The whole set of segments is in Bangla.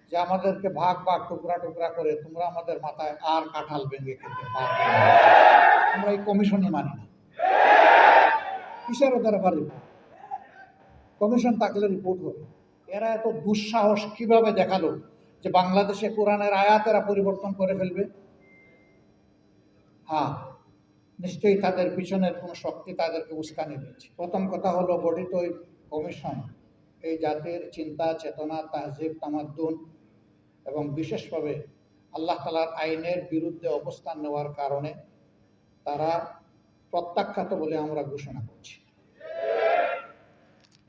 যে আমাদেরকে ভাগ ভাগ টুকরা টুকরা করে তোমরা আমাদের মাথায় আর কাঁঠাল ভেঙে খেতে পারবে না। আমরা এই কমিশনই মানি না। কিসের ওদের আবার রিপোর্ট? কমিশন থাকলে রিপোর্ট হবে। এরা এত দুঃসাহস কিভাবে দেখালো যে বাংলাদেশে কোরআনের আয়াত এরা পরিবর্তন করে ফেলবে? হ্যাঁ, নিশ্চয়ই তাদের পিছনের কোনো শক্তি তাদেরকে উস্কানি দিচ্ছে। প্রথম কথা হলো, গঠিত ওই কমিশন এই জাতির চিন্তা চেতনা, তাহজিব, তামাদ্দুন এবং বিশেষভাবে আল্লাহ তাআলার আইনের বিরুদ্ধে অবস্থান নেওয়ার কারণে তারা প্রত্যাখ্যাত বলে আমরা ঘোষণা করছি।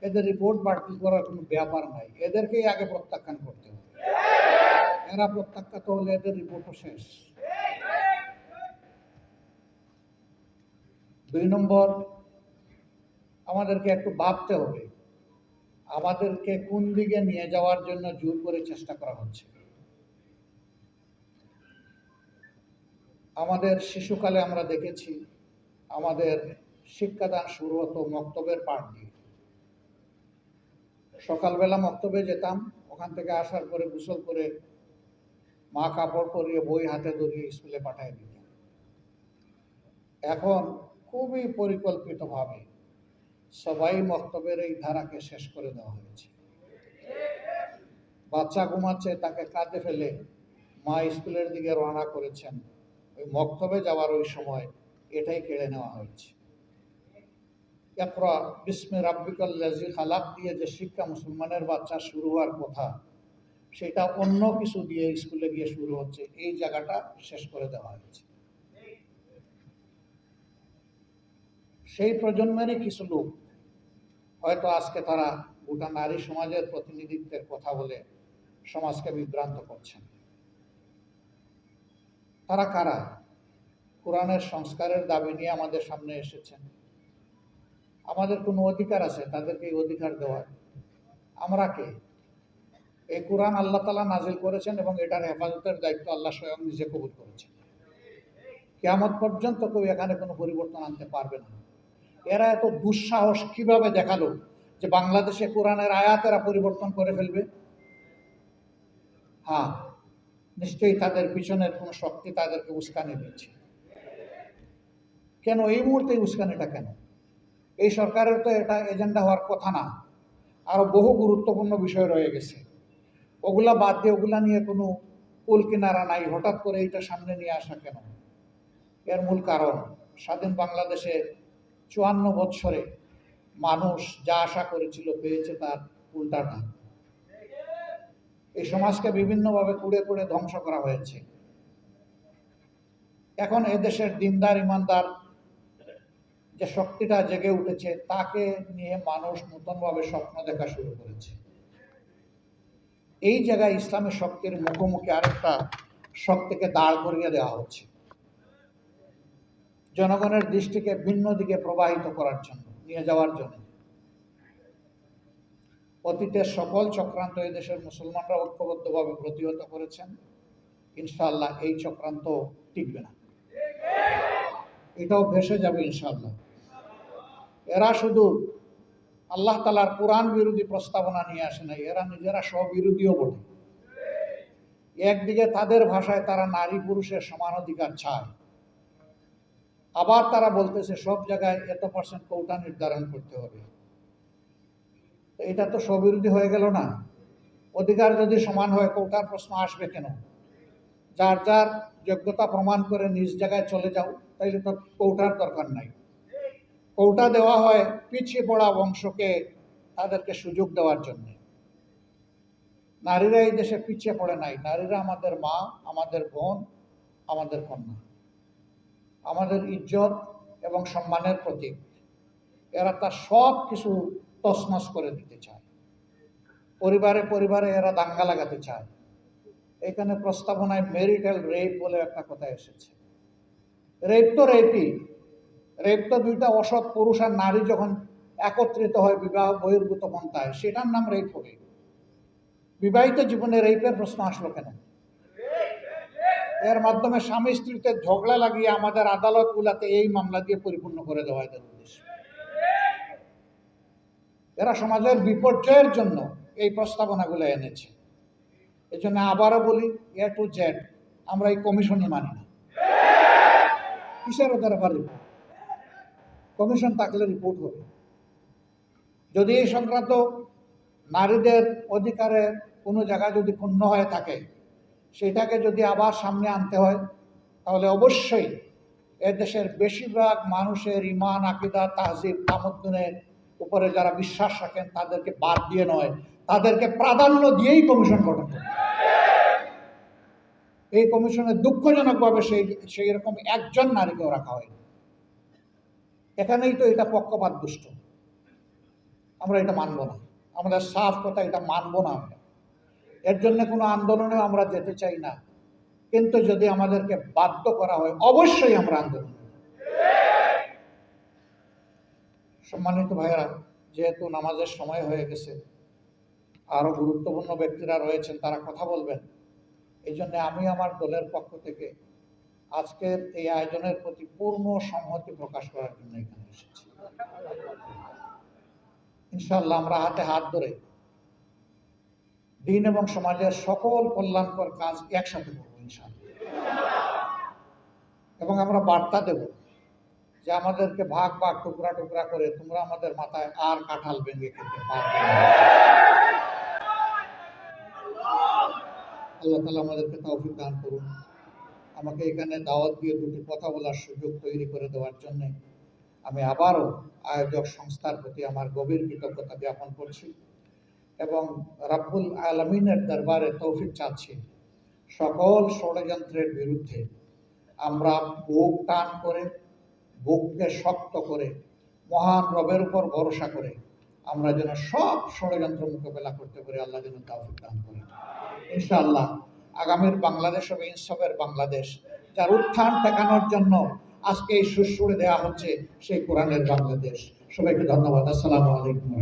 এদের রিপোর্ট বাতিল করার কোনো ব্যাপার নাই, এদেরকেই আগে প্রত্যাখ্যান করতে হবে। এরা প্রত্যাখ্যাত হলে এদের রিপোর্টও শেষ। 2 নম্বর, আমাদেরকে একটু ভাবতে হবে আমাদেরকে কোন দিকে নিয়ে যাওয়ার জন্য জোর করে চেষ্টা করা হচ্ছে। আমাদের শিশুকালে আমরা দেখেছি আমাদের শিক্ষাদান শুরু হতো মক্তবের পাঠ দিয়ে। সকালবেলা মক্তবে যেতাম, ওখান থেকে আসার পরে গোসল করে মা কাপড় পরিয়ে বই হাতে ধরিয়ে স্কুলে পাঠিয়ে দিতাম। এখন খুবই পরিকল্পিতভাবে সবাই মক্তবের এই ধারাকে শেষ করে দেওয়া হয়েছে। বাচ্চা ঘুমাচ্ছে, তাকে কাঁধে ফেলে মা স্কুলের দিকে রওনা করেছেন, ওই মক্তবে যাওয়ার ওই সময় এটাই কেড়ে নেওয়া হয়েছে। ইকরা বিস্মি রাব্বিকাল্লাযী খালাক দিয়ে যে শিক্ষা মুসলমানের বাচ্চা শুরু হওয়ার কথা, সেটা অন্য কিছু দিয়ে স্কুলে গিয়ে শুরু হচ্ছে। এই জায়গাটা শেষ করে দেওয়া হয়েছে। সেই প্রজন্মেরই কিছু লোক হয়তো আজকে তারা গোটা নারী সমাজের প্রতিনিধিত্বের কথা বলে সমাজকে বিভ্রান্ত করছেন। তারা কারা? কোরআনের সংস্কারের দাবি নিয়ে আমাদের সামনে এসেছেন। আমাদের কোনো অধিকার আছে তাদেরকে এই অধিকার দেওয়ার? আমরা কে? এই কোরআন আল্লাহ তাআলা নাজিল করেছেন এবং এটার হেফাজতের দায়িত্ব আল্লাহ স্বয়ং নিজে কবুল করেছেন। কিয়ামত পর্যন্ত কেউ এখানে কোনো পরিবর্তন আনতে পারবে না। এরা এত দুঃসাহস কিভাবে দেখালো যে বাংলাদেশে কোরআনের আয়াত এরা পরিবর্তন করে ফেলবে? হ্যাঁ, নিশ্চয়ই তাদের পিছনের কোনো শক্তি তাদেরকে উস্কানি দিচ্ছে। কেন এই মুহূর্তে উস্কানিটা কেন? এই সরকারের তো এটা এজেন্ডা হওয়ার কথা না। আরো বহু গুরুত্বপূর্ণ বিষয় রয়ে গেছে, ওগুলা বাদ দিয়ে ওগুলা নিয়ে কোনো কুল কিনারা নাই। হঠাৎ করে এইটা সামনে নিয়ে আসা কেন? এর মূল কারণ, স্বাধীন বাংলাদেশে 54 বৎসরে মানুষ যা আশা করেছিল পেয়েছে তার উল্টাটা। এই সমাজকে বিভিন্নভাবে কুড়ে কুড়ে ধ্বংস করা হয়েছে। এখন এদেশের দিনদার ইমানদার যে শক্তিটা জেগে উঠেছে, তাকে নিয়ে মানুষ নতুনভাবে স্বপ্ন দেখা শুরু করেছে। এই জায়গায় ইসলামী শক্তির মুখোমুখি আরেকটা শক্তিকে দাঁড় করিয়ে দেওয়া হচ্ছে, জনগণের দৃষ্টিকে ভিন্ন দিকে প্রবাহিত করার জন্য, নিয়ে যাওয়ার জন্য। অতীতের সকল চক্রান্ত এই দেশের মুসলমানরা ঐক্যবদ্ধভাবে প্রতিহত করেছেন। ইনশাআল্লাহ এই চক্রান্ত টিকবে না, এটাও ভেসে যাবে ইনশাআল্লাহ। এরা শুধু আল্লাহ তাআলার কোরআন বিরোধী প্রস্তাবনা নিয়ে আসে নাই, এরা নিজেরা স্ববিরোধীও বটে। একদিকে তাদের ভাষায় তারা নারী পুরুষের সমান অধিকার চায়, আবার তারা বলতেছে সব জায়গায় এত% কোটা নির্ধারণ করতে হবে। এটা তো স্ববিরোধী হয়ে গেল না? অধিকার যদি সমান হয় কোটার প্রশ্ন আসবে কেন? যার যার যোগ্যতা প্রমাণ করে নিজ জায়গায় চলে যাও, তাইলে তো কোটার দরকার নাই। কোটা দেওয়া হয় পিছিয়ে পড়া বংশকে তাদেরকে সুযোগ দেওয়ার জন্য। নারীরা এই দেশে পিছিয়ে পড়ে নাই। নারীরা আমাদের মা, আমাদের বোন, আমাদের কন্যা, আমাদের ইজ্জত এবং সম্মানের প্রতীক। এরা তার সব কিছু তছনছ করে দিতে চায়। পরিবারে পরিবারে এরা দাঙ্গা লাগাতে চায়। এখানে প্রস্তাবনায় ম্যারিটাল রেপ বলে একটা কথা এসেছে। রেপ তো রেপই, রেপ তো দুইটা অসৎ পুরুষ আর নারী যখন একত্রিত হয় বিবাহ বহির্ভূত পন্থায়, সেটার নাম রেপ হবে। বিবাহিত জীবনে রেপের প্রশ্ন আসলো কেন? এর মাধ্যমে স্বামী স্ত্রীতে ঝগড়া লাগিয়ে আমাদের আদালতগুলোতে এই মামলা দিয়ে পরিপূর্ণ করে দেওয়া এদের উদ্দেশ্য। এরা সমাজের বিপর্যয়ের জন্য এই প্রস্তাবনাগুলো এনেছে। এই জন্য আবারও বলি, এ টু জেড আমরা এই কমিশনই মানি না। কিসের ওদের আবার রিপোর্ট? কমিশন থাকলে রিপোর্ট হবে। যদি এই সংক্রান্ত নারীদের অধিকারের কোনো জায়গায় যদি ক্ষুণ্ণ হয়ে থাকে, সেটাকে যদি আবার সামনে আনতে হয়, তাহলে অবশ্যই এদেশের বেশিরভাগ মানুষের ইমান, আকিদা, তাহজিব, তামদ্দুনের উপরে যারা বিশ্বাস রাখেন তাদেরকে বাদ দিয়ে নয়, তাদেরকে প্রাধান্য দিয়েই কমিশন গঠন করবে। এই কমিশনে দুঃখজনকভাবে সেই রকম একজন নারীকেও রাখা হয়। এখানেই তো এটা পক্ষপাত দুষ্ট। আমরা এটা মানব না, আমাদের সাফ কথা, এটা মানব না আমরা। এর জন্য কোনো আন্দোলনেও আমরা যেতে চাই না, কিন্তু যদি আমাদেরকে বাধ্য করা হয় অবশ্যই আমরা আন্দোলন। সম্মানিত ভাইয়েরা, যেহেতু নামাজের সময় হয়ে গেছে, আরো গুরুত্বপূর্ণ ব্যক্তিরা রয়েছেন, তারা কথা বলবেন। এই জন্য আমি আমার দলের পক্ষ থেকে আজকের এই আয়োজনের প্রতি পূর্ণ সংহতি প্রকাশ করার জন্য এখানে এসেছি। ইনশাআল্লাহ আমরা হাতে হাত ধরে দিন এবং সমাজের সকল কল্যাণকর কাজ একসাথে করবো ইনশাআল্লাহ। এবং আমরা বার্তা দেব যে আমাদেরকে ভাগ ভাগ টুকরা টুকরা করে তোমরা আমাদের মাথায় আর কাঁঠাল ভেঙে খেতে পারবে না। আল্লাহ তাআলা আমাদেরকে তৌফিক দান করুন। আমাকে এখানে দাওয়াত দিয়ে দুটি কথা বলার সুযোগ তৈরি করে দেওয়ার জন্য আমি আবারও আয়োজক সংস্থার প্রতি আমার গভীর কৃতজ্ঞতা জ্ঞাপন করছি এবং রাব্বুল আলামিনের দরবারে তৌফিক চাচ্ছি সকল ষড়যন্ত্রের বিরুদ্ধে আমরা বুক টান করে, বুককে শক্ত করে, মহান রবের উপর ভরসা করে আমরা যেন সব ষড়যন্ত্র মোকাবেলা করতে পারি। আল্লাহ যেন তৌফিক দান করেন ইনশাআল্লাহ। আগামীর বাংলাদেশ হবে ইনসাফের বাংলাদেশ, যার উত্থান ঠেকানোর জন্য আজকে এই সুর দেওয়া হচ্ছে সেই কোরআনের বাংলাদেশ। সবাইকে ধন্যবাদ। আসসালামু আলাইকুম।